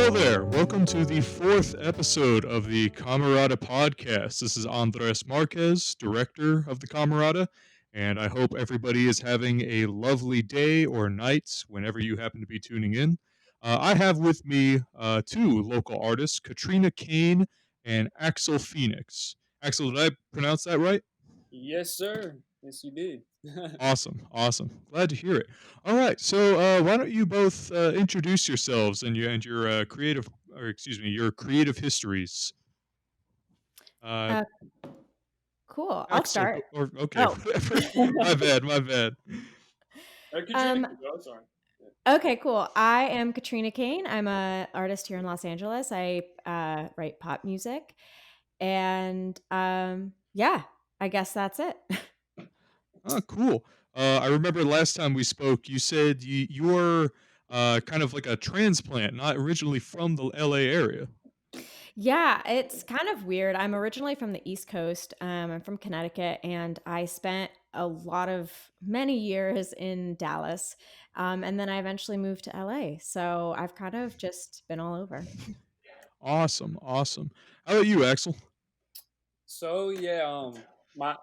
Hello there. Welcome to the fourth episode of the Camerata podcast. This is Andres Marquez, director of the Camerata, and I hope everybody is having a lovely day or night whenever you happen to be tuning in. I have with me two local artists, Katrina Cain and Axl Phnxx. Axl, did I pronounce that right? Yes, sir. Yes, you did. Awesome. Glad to hear it. All right, so why don't you both introduce yourselves and your creative, or excuse me, your creative histories. Uh, Uh, cool. I'll Axel, start. or okay, Oh, whatever. My bad. Katrina, um, oh, sorry. okay, cool. I am Katrina Cain. I'm a artist here in Los Angeles. I write pop music, and yeah, I guess that's it. Oh, cool. I remember last time we spoke, you said you were kind of like a transplant, not originally from the LA area. Yeah, it's kind of weird. I'm originally from the East Coast. I'm from Connecticut, and I spent many years in Dallas, and then I eventually moved to LA. So I've kind of just been all over. Awesome. How about you, Axel? So yeah, my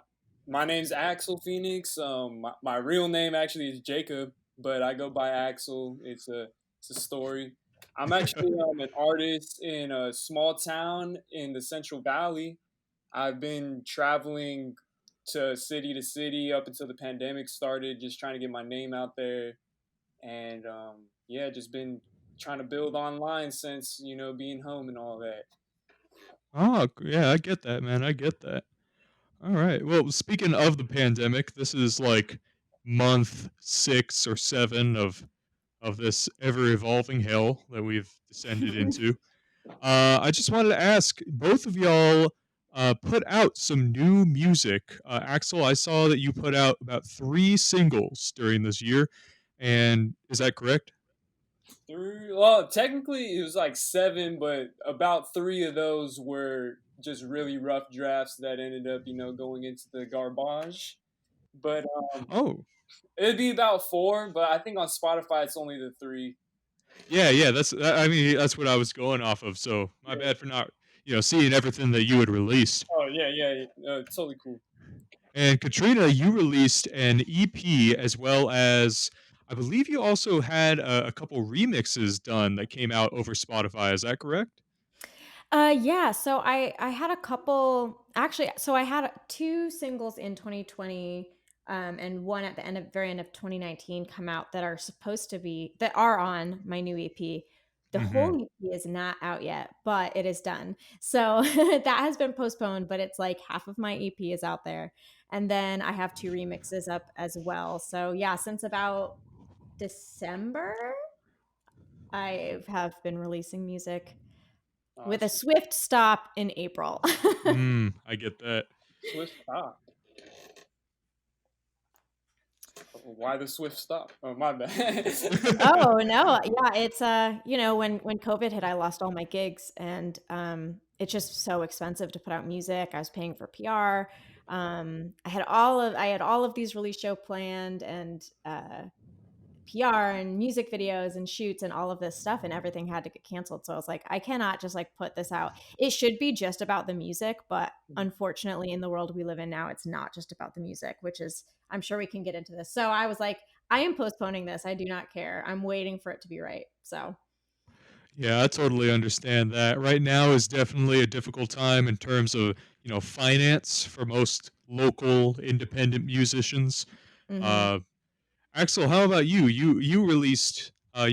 my name's Axl Phnxx. My real name actually is Jacob, but I go by Axl. It's a story. I'm actually an artist in a small town in the Central Valley. I've been traveling to city up until the pandemic started, just trying to get my name out there, and yeah, just been trying to build online since being home and all that. Oh, yeah, I get that, man. I get that. All right. Well, speaking of the pandemic, this is like month 6 or 7 of this ever evolving hell that we've descended into. I just wanted to ask both of y'all put out some new music. Axel, I saw that you put out about 3 singles during this year, and is that correct? Three. Well, technically it was like seven, but about three of those were just really rough drafts that ended up, going into the garbage. But Oh, it'd be about four. But I think on Spotify it's only the three. yeah. I mean, that's what I was going off of. So my Yeah. bad for not, seeing everything that you had released. Oh yeah. Totally cool. And Katrina, you released an EP as well as I believe you also had a couple remixes done that came out over Spotify. Is that correct? Yeah, so I had a couple actually. So I had two singles in 2020, and one at the very end of 2019 come out that are on my new EP. The Mm-hmm. whole EP is not out yet, but it is done. So that has been postponed, but it's like half of my EP is out there, and then I have two remixes up as well. So yeah, since about December, I have been releasing music with a Awesome. swift stop in April. I get that. Swift stop. Why the swift stop? Oh my bad. Oh no, yeah, it's when COVID hit, I lost all my gigs, and it's just so expensive to put out music. I was paying for PR. I had all of these release show planned, and PR and music videos and shoots and all of this stuff, and everything had to get canceled. So I was like, I cannot just like put this out. It should be just about the music, but unfortunately in the world we live in now, it's not just about the music, which is, I'm sure we can get into this. So I was like, I am postponing this. I do not care. I'm waiting for it to be right. So Yeah, I totally understand that. Right now is definitely a difficult time in terms of, finance for most local independent musicians. mhm. Uh, Axel, how about you? You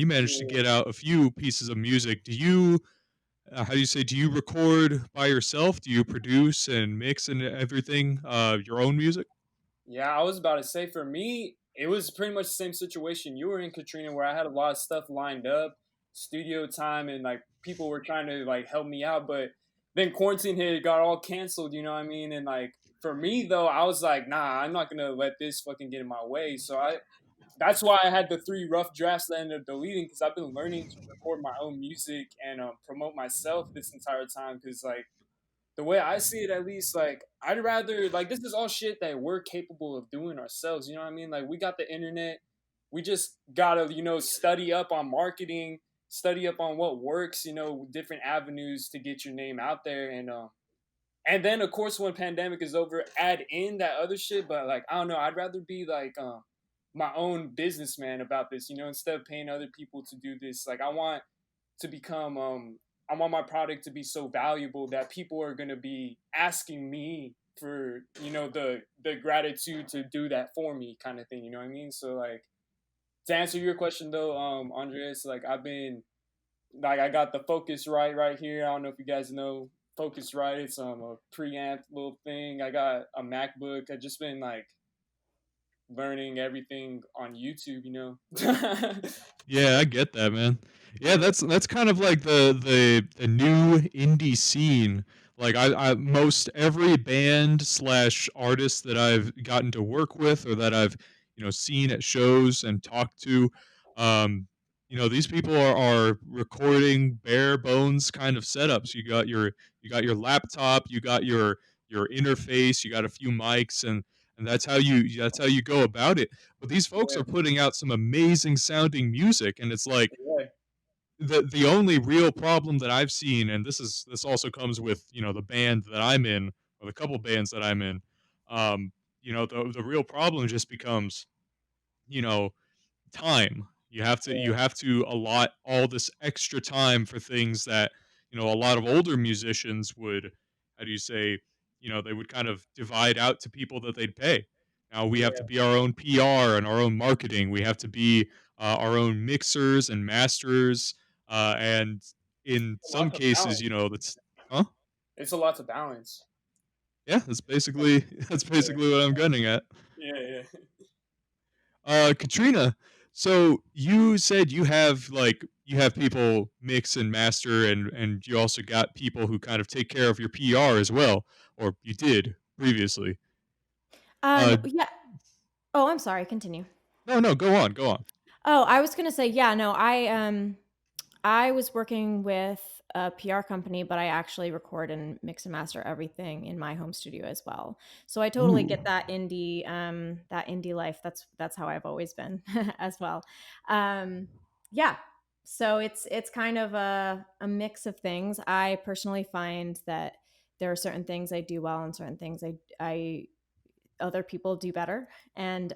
managed to Yeah. get out a few pieces of music. How do you say, do you record by yourself? Do you produce and mix and everything, your own music? Yeah, I was about to say for me, it was pretty much the same situation you were in, Katrina, where I had a lot of stuff lined up, studio time, and like people were trying to like help me out, but then quarantine hit, it got all canceled. You know what I mean? And like for me though, I was like, nah, I'm not gonna let this fucking get in my way. So that's why I had the three rough drafts that I ended up deleting because I've been learning to record my own music and promote myself this entire time because like the way I see it, at least, like I'd rather like this is all shit that we're capable of doing ourselves. You know what I mean? Like we got the internet, we just gotta study up on marketing study up on what works, different avenues to get your name out there, and then of course when pandemic is over, add in that other shit. But like I don't know, I'd rather be like my own businessman about this, instead of paying other people to do this. Like to become I want my product to be so valuable that people are gonna be asking me for, the gratitude to do that for me kind of thing, you know what I mean? So like to answer your question though, Andreas, like I got the Focusrite right here. I don't know if you guys know Focusrite. It's a preamp little thing. I got a MacBook. I just been like learning everything on YouTube, Yeah, I get that, man. Yeah, that's kind of like the new indie scene. Like I most every band slash artist that I've gotten to work with or that I've seen at shows and talked to, um, these people are recording bare bones kind of setups. You got your laptop, you got your interface, you got a few mics, and that's how you go about it. But these folks Yeah, are putting out some amazing sounding music, and it's like yeah, the only real problem that I've seen, and this also comes with the band that I'm in, or the couple bands that I'm in. Um, the real problem just becomes you know time. You have to allot all this extra time for things that a lot of older musicians would, how do you say, they would kind of divide out to people that they'd pay. Now we have to yeah. be our own PR and our own marketing. We have to be our own mixers and masters, and in A lot some to cases, balance. that's huh? It's a lot to balance. Yeah, that's basically that's Yeah, basically what I'm getting at. yeah, yeah. Katrina, so you said you have people mix and master, and you also got people who kind of take care of your PR as well, or you did previously. Uh, Yeah. Oh, I'm sorry, continue. no, no, go on, go on. Oh, I was gonna say, yeah, no, I was working with a PR company, but I actually record and mix and master everything in my home studio as well. So I totally get Ooh. that indie life. That's how I've always been as well. Um, yeah. So it's kind of a mix of things. I personally find that there are certain things I do well and certain things I other people do better. And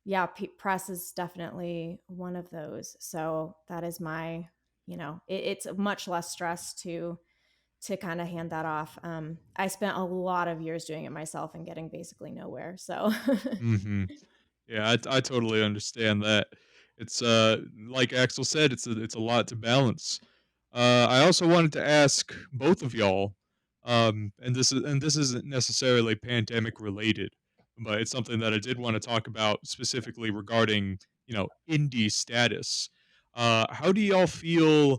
yeah, press is definitely one of those. So that is my, it's much less stress to kind of hand that off. I spent a lot of years doing it myself and getting basically nowhere. So Mm-hmm. Yeah, I totally understand that. It's like Axel said, it's a lot to balance. I also wanted to ask both of y'all, and this isn't necessarily pandemic related, but it's something that I did want to talk about specifically regarding indie status. How do y'all feel,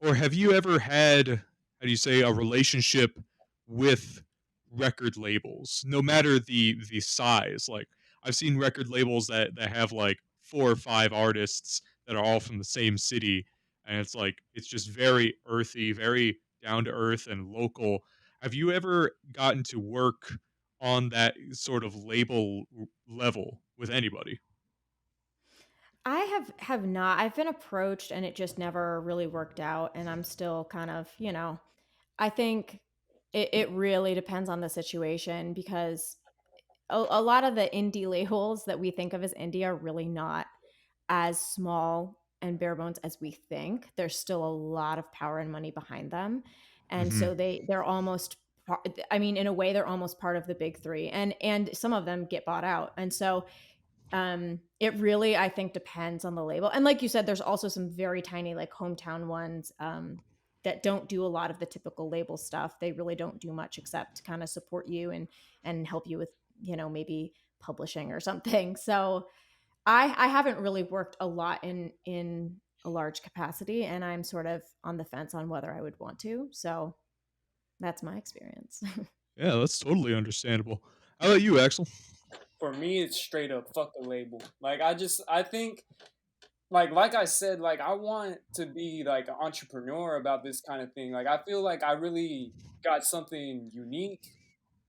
or have you ever had, how do you say, a relationship with record labels, no matter the size? Like I've seen record labels that have like 4 or 5 artists that are all from the same city, and it's like it's just very earthy, very down to earth and local. Have you ever gotten to work on that sort of label level with anybody? I have not. I've been approached and it just never really worked out. And I'm still kind of, I think it really depends on the situation because a lot of the indie labels that we think of as indie are really not as small and bare bones as we think. There's still a lot of power and money behind them. And Mm-hmm. so they're almost I mean, in a way they're almost part of the big 3 and some of them get bought out. And so it really I think depends on the label. And like you said, there's also some very tiny like hometown ones that don't do a lot of the typical label stuff. They really don't do much except kind of support you and help you with, maybe publishing or something. So I haven't really worked a lot in a large capacity, and I'm sort of on the fence on whether I would want to. So that's my experience. Yeah, that's totally understandable. How about you, Axel? For me, it's straight up fuck a label. Like I think like I said, like I want to be like an entrepreneur about this kind of thing. Like I feel like I really got something unique,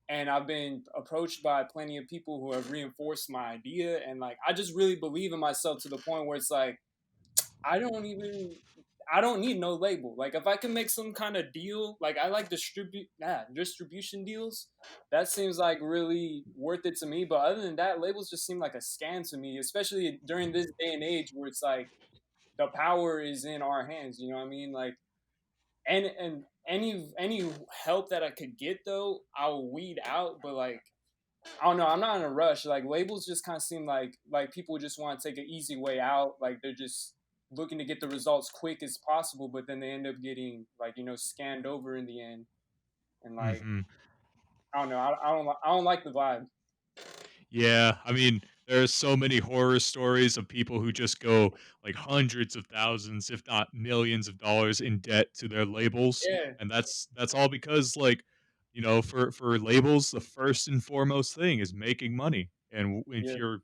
and I've been approached by plenty of people who have reinforced my idea, and like I just really believe in myself to the point where it's like I don't need no label. Like if I can make some kind of deal, like I like distribution deals. That seems like really worth it to me. But other than that, labels just seem like a scam to me, especially during this day and age where it's like the power is in our hands. You know what I mean? Like and any help that I could get though, I'll weed out. But like I don't know. I'm not in a rush. Like labels just kind of seem like people just want to take an easy way out. Like they're just looking to get the results quick as possible, but then they end up getting like scanned over in the end. And like Hmm. I don't know. I don't like the vibe. Yeah, I mean, there's so many horror stories of people who just go like hundreds of thousands, if not millions of dollars in debt to their labels, Yeah, and that's all because like, for labels, the first and foremost thing is making money. And if yeah, you're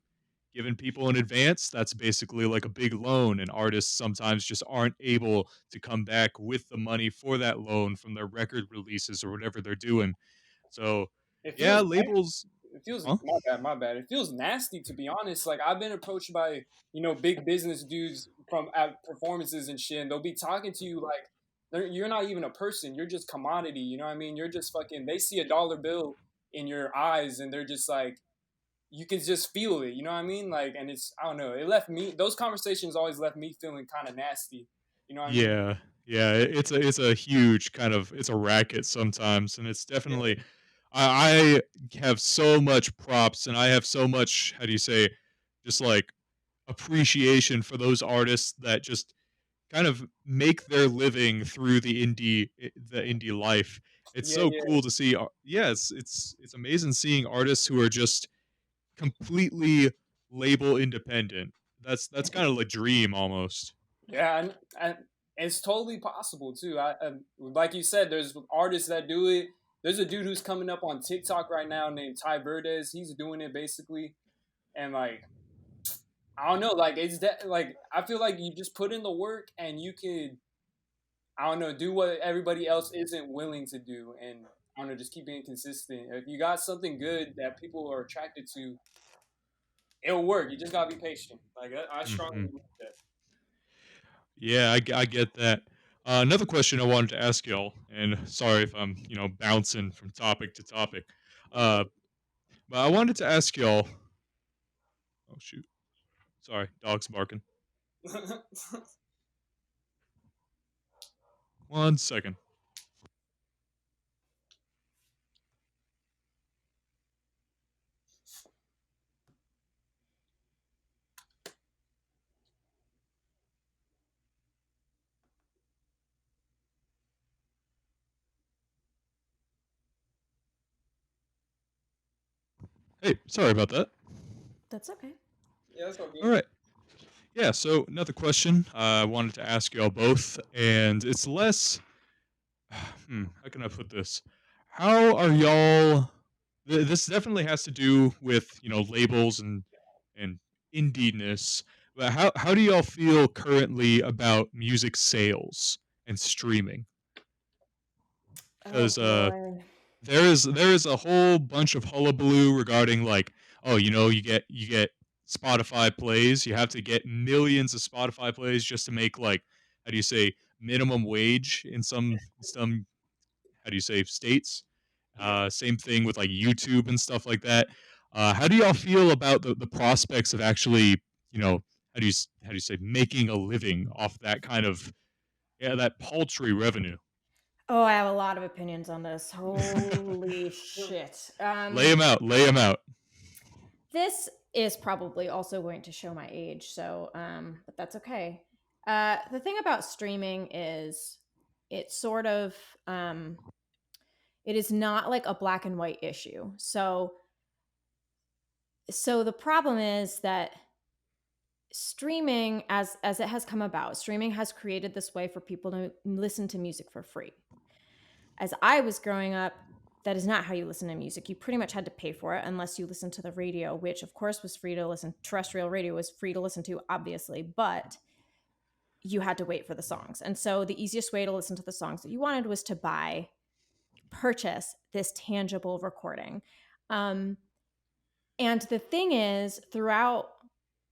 giving people in advance, that's basically like a big loan, and artists sometimes just aren't able to come back with the money for that loan from their record releases or whatever they're doing. So, it yeah, feels labels, it feels huh? my bad. It feels nasty to be honest. Like I've been approached by big business dudes from at performances and shit, and they'll be talking to you like you're not even a person. You're just commodity. You know what I mean? You're just fucking. They see a dollar bill in your eyes, and they're just like you can just feel it. You know what I mean? Like, and it's I don't know. It left me. Those conversations always left me feeling kind of nasty. You know what I mean? Yeah, yeah, it's a huge kind of it's a racket sometimes, and it's Yeah, definitely I have so much props, and I have so much, how do you say, just like appreciation for those artists that just kind of make their living through the indie life. It's yeah, so yeah. cool to see. Yeah, it's amazing seeing artists who are just completely label independent. That's kind of a dream almost. Yeah, and it's totally possible too. Like you said, there's artists that do it. There's a dude who's coming up on TikTok right now named Ty Verdes. He's doing it basically, and like I don't know, like it's that like I feel like you just put in the work and you could I don't know do what everybody else isn't willing to do, and I don't know just keep being consistent. If you got something good that people are attracted to, it'll work. You just gotta be patient. Like I strongly Hmm. believe that. Yeah, I get that. Another question I wanted to ask y'all, and sorry if I'm bouncing from topic to topic, uh, but I wanted to ask y'all. Oh shoot, sorry, dog's barking. One second. Hey, sorry about that. That's okay. Yeah, that's All okay. right. Yeah. So another question I wanted to ask y'all both, and it's less. How can I put this? How are y'all? This definitely has to do with labels and indie-ness. But how do y'all feel currently about music sales and streaming? Oh Because boy. there is a whole bunch of hullabaloo regarding like, oh, you get Spotify plays. You have to get millions of Spotify plays just to make like, how do you say, minimum wage in some, how do you say, states. Yeah. Same thing with like YouTube and stuff like that. How do y'all feel about the prospects of actually, how do you say, making a living off that kind of, yeah, that paltry revenue? Oh, I have a lot of opinions on this. Holy shit. Lay them out. Lay them out. This is probably also going to show my age, so but that's okay. The thing about streaming is it sort of it is not like a black and white issue. So the problem is that streaming as it has come about, streaming has created this way for people to listen to music for free. As I was growing up, that is not how you listen to music. You pretty much had to pay for it unless you listened to the radio, which of course was free to listen. Terrestrial radio was free to listen to, obviously, but you had to wait for the songs. And so the easiest way to listen to the songs that you wanted was to purchase this tangible recording. And the thing is, throughout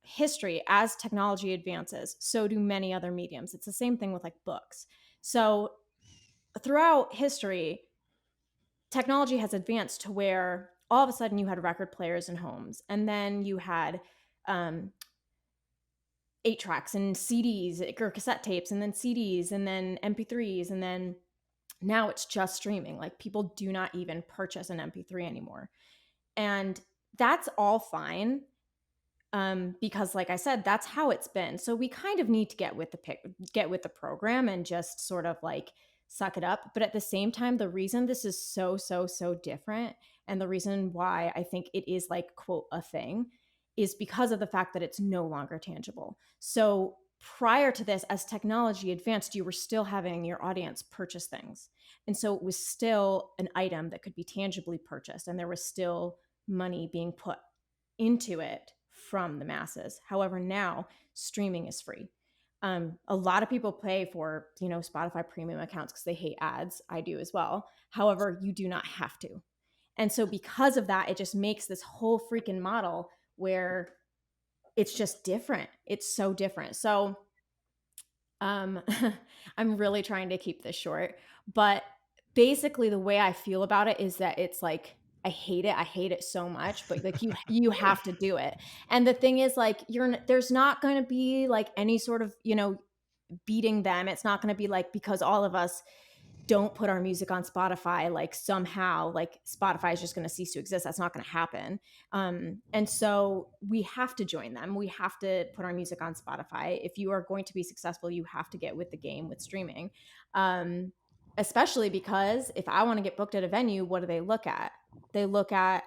history, as technology advances, so do many other mediums. It's the same thing with like books. So throughout history, technology has advanced to where all of a sudden you had record players in homes, and then you had um, 8 tracks and CDs or cassette tapes, and then CDs, and then MP3s, and then now it's just streaming. Like people do not even purchase an MP3 anymore. And that's all fine, because like I said, that's how it's been. So we kind of need to get with the program and just sort of like suck it up. But at the same time, the reason this is so different, and the reason why I think it is like quote a thing, is because of the fact that it's no longer tangible. So prior to this, as technology advanced, you were still having your audience purchase things. And so it was still an item that could be tangibly purchased, and there was still money being put into it from the masses. However, now streaming is free. A lot of people pay for, Spotify premium accounts because they hate ads. I do as well. However, you do not have to. And so because of that, it just makes this whole freaking model where it's just different. It's so different. So I'm really trying to keep this short, but basically the way I feel about it is that it's like, I hate it. I hate it so much, but like you have to do it. And the thing is, like, there's not going to be like any sort of, beating them. It's not going to be like, because all of us don't put our music on Spotify, like somehow like Spotify is just going to cease to exist. That's not going to happen. And so we have to join them. We have to put our music on Spotify. If you are going to be successful, you have to get with the game with streaming. Especially because if I want to get booked at a venue, what do they look at? They look at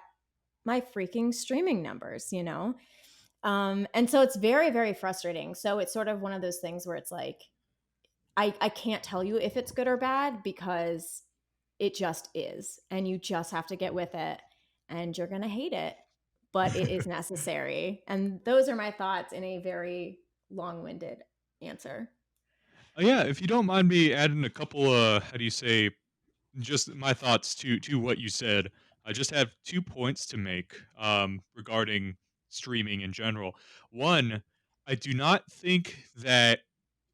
my freaking streaming numbers, and so it's very, very frustrating. So it's sort of one of those things where it's like, I can't tell you if it's good or bad, because it just is. And you just have to get with it, and you're going to hate it, but it is necessary. And those are my thoughts in a very long-winded answer. Yeah, if you don't mind me adding a couple, how do you say, just my thoughts to what you said. I just have 2 points to make regarding streaming in general. One, I do not think that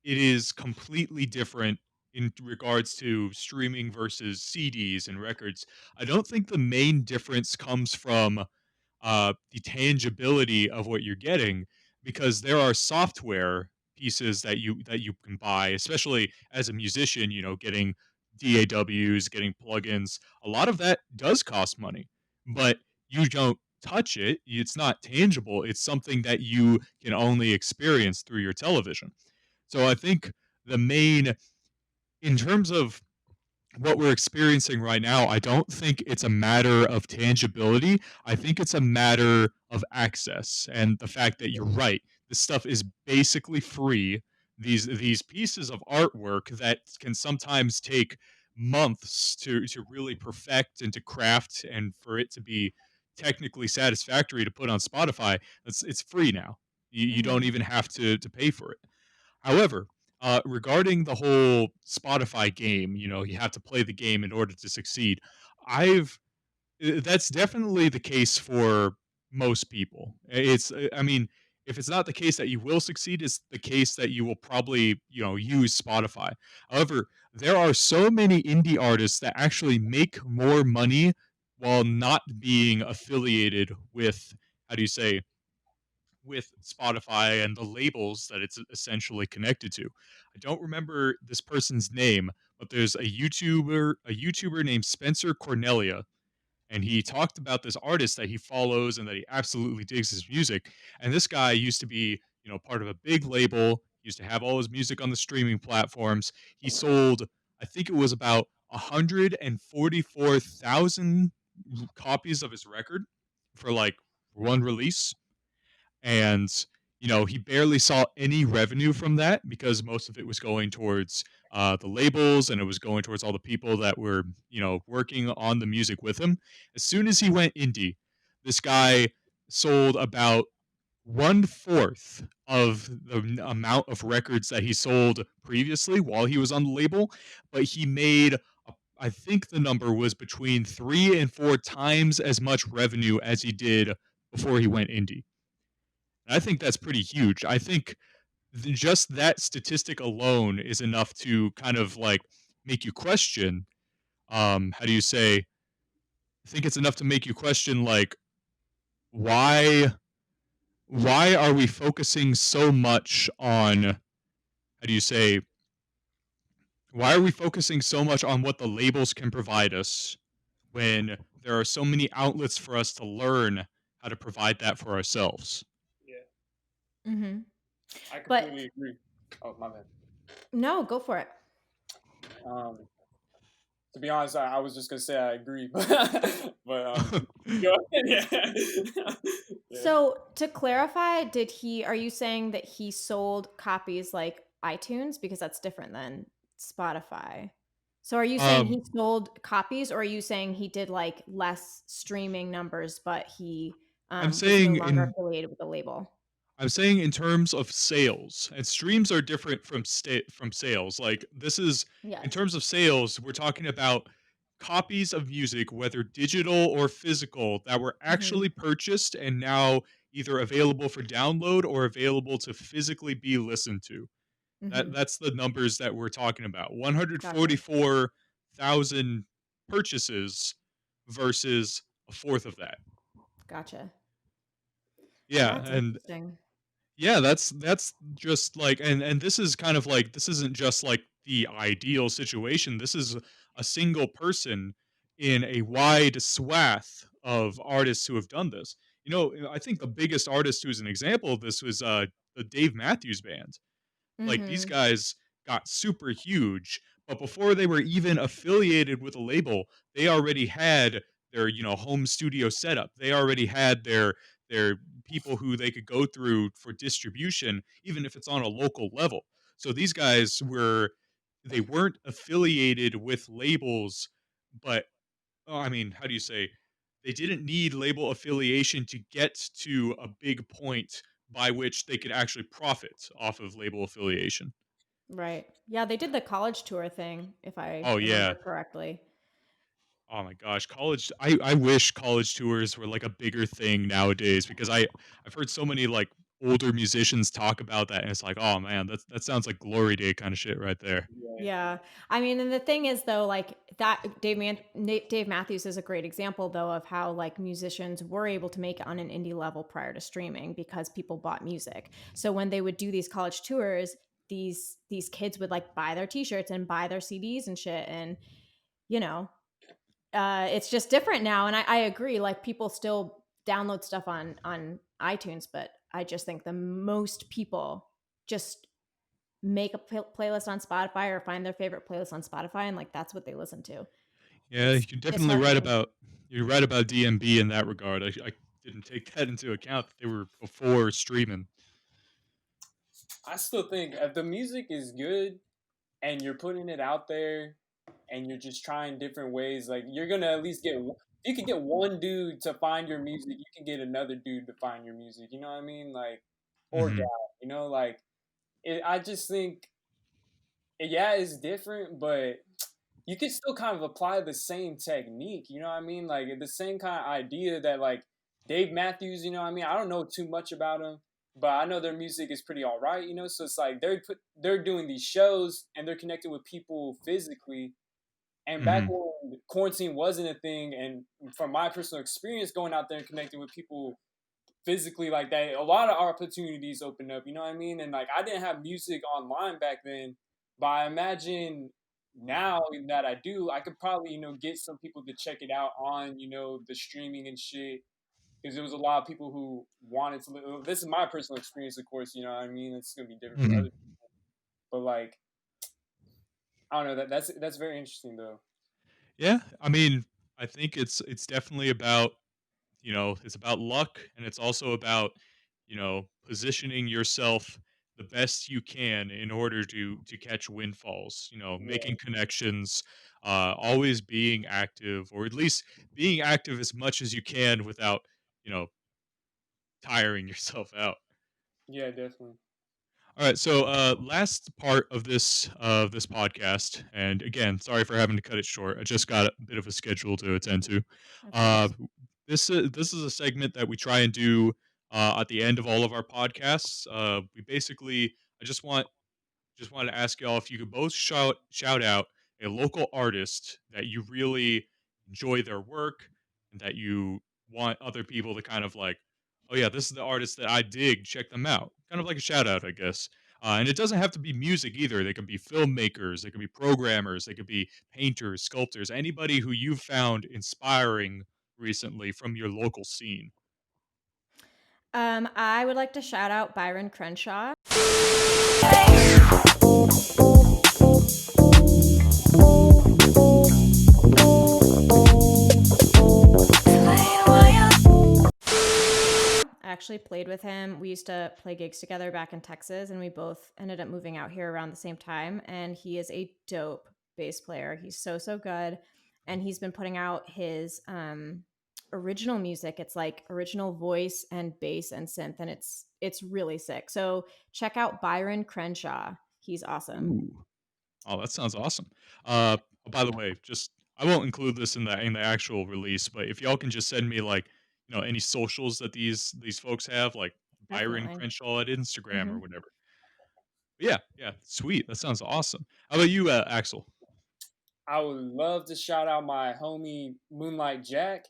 it is completely different in regards to streaming versus CDs and records. I don't think the main difference comes from the tangibility of what you're getting, because there are software pieces that you can buy, especially as a musician. Getting DAWs, getting plugins, a lot of that does cost money, but you don't touch it. It's not tangible. It's something that you can only experience through your television. So I think the main, in terms of what we're experiencing right now, I don't think it's a matter of tangibility. I think it's a matter of access and the fact that you're right. This stuff is basically free. These pieces of artwork that can sometimes take months to really perfect and to craft, and for it to be technically satisfactory to put on Spotify, it's free now. You don't Mm-hmm. even have to pay for it. However, regarding the whole Spotify game, you have to play the game in order to succeed. I've That's definitely the case for most people. I mean, if it's not the case that you will succeed, it's the case that you will probably, use Spotify. However, there are so many indie artists that actually make more money while not being affiliated with, how do you say, with Spotify and the labels that it's essentially connected to. I don't remember this person's name, but there's a YouTuber named Spencer Cornelia, and he talked about this artist that he follows and that he absolutely digs his music. And this guy used to be, part of a big label, used to have all his music on the streaming platforms. He sold, I think it was about 144,000 copies of his record for like one release, and he barely saw any revenue from that because most of it was going towards the labels, and it was going towards all the people that were working on the music with him. As soon as he went indie, this guy sold about 1/4 of the amount of records that he sold previously while he was on the label, but he made, I think the number was between 3 and 4 times as much revenue as he did before he went indie. I think that's pretty huge. I think just that statistic alone is enough to kind of like make you question. How do you say? I think it's enough to make you question like why why are we focusing so much on how do you say why are we focusing so much on what the labels can provide us when there are so many outlets for us to learn how to provide that for ourselves? Yeah, Mhm. I But completely agree. Oh, my bad. no, go for it. Um, to be honest, I was just gonna say I agree, but go ahead. Yeah, yeah. So to clarify, are you saying that he sold copies like iTunes? Because that's different than Spotify. So are you saying um, he sold copies, or are you saying he did like less streaming numbers, but he I'm was no saying longer in affiliated with the label? I'm saying in terms of sales, and streams are different from from sales. Like this is in Yes. terms of sales, we're talking about copies of music, whether digital or physical, that were Hmm. actually purchased and now either available for download or available to physically be listened to. Hmm. That's the numbers that we're talking about. Gotcha. 144,000 purchases versus a fourth of that. Gotcha. Yeah, That's and interesting. yeah, that's just like and this is kind of like this isn't just like the ideal situation. This is a single person in a wide swath of artists who have done this. You know, I think the biggest artist who's an example of this was the Dave Matthews Band. Like these Hmm. guys got super huge, but before they were even affiliated with a label, they already had their, home studio setup. They already had their people who they could go through for distribution, even if it's on a local level. So these guys they weren't affiliated with labels, but I mean, how do you say? They didn't need label affiliation to get to a big point by which they could actually profit off of label affiliation. Right. Yeah, they did the college tour thing, if I Oh remember yeah. correctly. Oh my gosh, college I wish college tours were like a bigger thing nowadays because I've heard so many like older musicians talk about that and it's like, "Oh man, that sounds like glory day kind of shit right there." Yeah, Yeah. I mean, and the thing is though, like that Dave Matthews is a great example though of how like musicians were able to make it on an indie level prior to streaming because people bought music. So when they would do these college tours, these kids would like buy their t-shirts and buy their CDs and shit. And you know, it's just different now. And I agree, like people still download stuff on iTunes, but I just think the most people just make a playlist on Spotify or find their favorite playlist on Spotify, and like that's what they listen to. Yeah, It's you're definitely right disheartening. about you're right about DMB in that regard. I didn't take that into account that they were before streaming. I still think if the music is good and you're putting it out there and you're just trying different ways, like you're gonna at least get. You can get one dude to find your music. You can get another dude to find your music. You know what I mean? Like, or gal. Mhm. You know, like I just think, yeah, it's different, but you can still kind of apply the same technique. You know what I mean? Like the same kind of idea that like Dave Matthews. You know what I mean? I don't know too much about him, but I know their music is pretty all right. You know, so it's like they're doing these shows and they're connecting with people physically. And back Mhm. when quarantine wasn't a thing, and from my personal experience going out there and connecting with people physically like that, a lot of opportunities opened up. You know what I mean? And like I didn't have music online back then, but I imagine now that I do, I could probably get some people to check it out on the streaming and shit. Because there was a lot of people who wanted to. This is my personal experience, of course. You know what I mean? It's gonna be different for Mhm. other, but like I don't know. That's very interesting though. Yeah, I mean, I think it's definitely about, it's about luck and it's also about, positioning yourself the best you can in order to catch windfalls, Yeah, making connections, always being active or at least being active as much as you can without, you know, tiring yourself out. yeah, definitely. All right, so last part of this podcast, and again, sorry for having to cut it short. I just got a bit of a schedule to attend to. Of Uh, course. this is a segment that we try and do at the end of all of our podcasts. I just wanted to ask y'all if you could both shout out a local artist that you really enjoy their work and that you want other people to kind of like, oh yeah, this is the artist that I dig. Check them out. Kind of like a shout out, I guess. And it doesn't have to be music either. They can be filmmakers, they can be programmers, they could be painters, sculptors, anybody who you've found inspiring recently from your local scene. I would like to shout out Byron Crenshaw. I actually played with him. We used to play gigs together back in Texas, and we both ended up moving out here around the same time. And he is a dope bass player. He's so good. And he's been putting out his original music. It's like original voice and bass and synth, and it's really sick. So check out Byron Crenshaw. He's awesome. Ooh. Oh, that sounds awesome. By the way, just I won't include this in the actual release, but if y'all can just send me like, any socials that these folks have, like Byron Definitely. Crenshaw at Instagram or Mhm. whatever. But yeah, sweet. That sounds awesome. How about you, Axl? I would love to shout out my homie Moonlight Jack.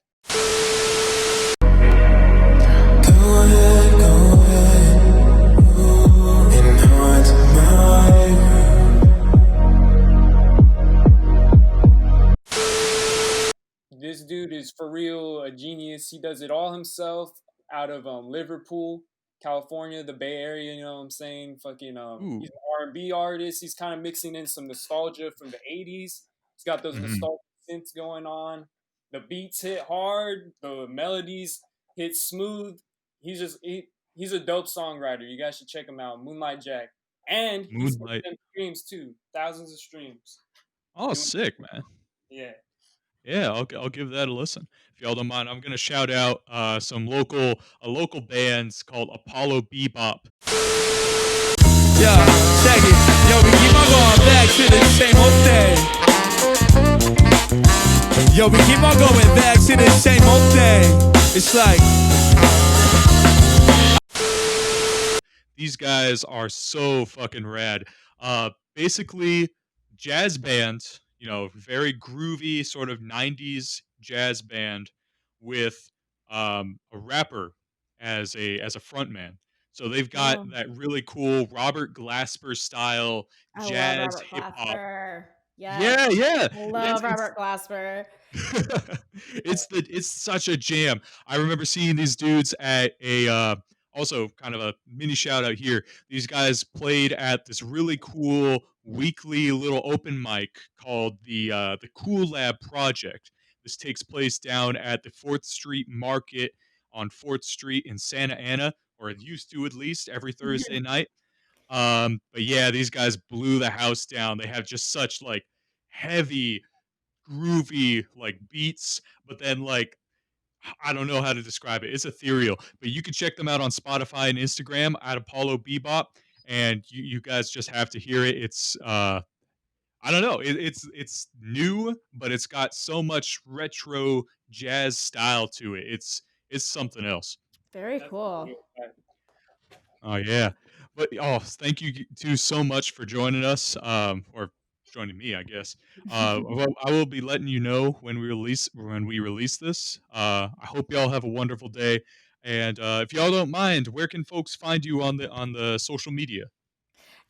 This dude is for real a genius. He does it all himself out of Liverpool, California, the Bay Area. You know what I'm saying? Fucking Ooh. he's an R&B artist. He's kind of mixing in some nostalgia from the '80s. He's got those Mhm. nostalgic synths going on. The beats hit hard. The melodies hit smooth. He's a dope songwriter. You guys should check him out, Moonlight Jack. And he's getting Moonlight. them streams too, thousands of streams. Oh, Doing sick, man. yeah. Yeah, I'll give that a listen. If y'all don't mind, I'm gonna shout out a local bands called Apollo Bebop. Yo, check it. Yo, we keep on going back to the same old thing. Yo, we keep on going back to the same old thing. It's like These guys are so fucking rad. Basically, jazz band, very groovy, sort of 90s jazz band with a rapper as a front man. So they've got Oh, that really cool Robert Glasper style I love jazz Robert hip hop. Glasper. Yes. Yeah, yeah. I love Robert Glasper. It's such a jam. I remember seeing these dudes at a also kind of a mini shout out here. These guys played at this really cool weekly little open mic called the Cool Lab Project. This takes place down at the 4th Street Market on 4th Street in Santa Ana, or it used to at least every Thursday night. But yeah, these guys blew the house down. They have just such like heavy groovy like beats, but then like I don't know how to describe it. It's ethereal, but you can check them out on Spotify and Instagram at Apollo Bebop, and you guys just have to hear it. It's I don't know. It's new, but it's got so much retro jazz style to it. It's something else. Very That's cool. Oh yeah, but thank you two so much for joining us, or joining me, I guess. Well, I will be letting you know when we release this. I hope y'all have a wonderful day, and if y'all don't mind, where can folks find you on the social media?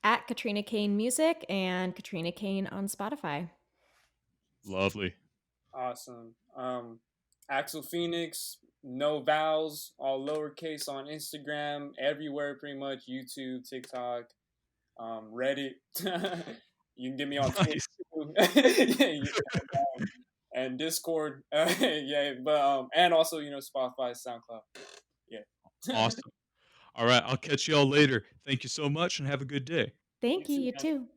At Katrina Cain Music and Katrina Cain on Spotify. Lovely. Awesome. Axl Phnxx, no vowels, all lowercase on Instagram, everywhere pretty much. YouTube, TikTok, Reddit. You can get me on Twitch Nice. too. And Discord. Yeah, but and also Spotify, SoundCloud. Yeah. Awesome. All right, I'll catch y'all later. Thank you so much, and have a good day. Thank you. too, You man. too.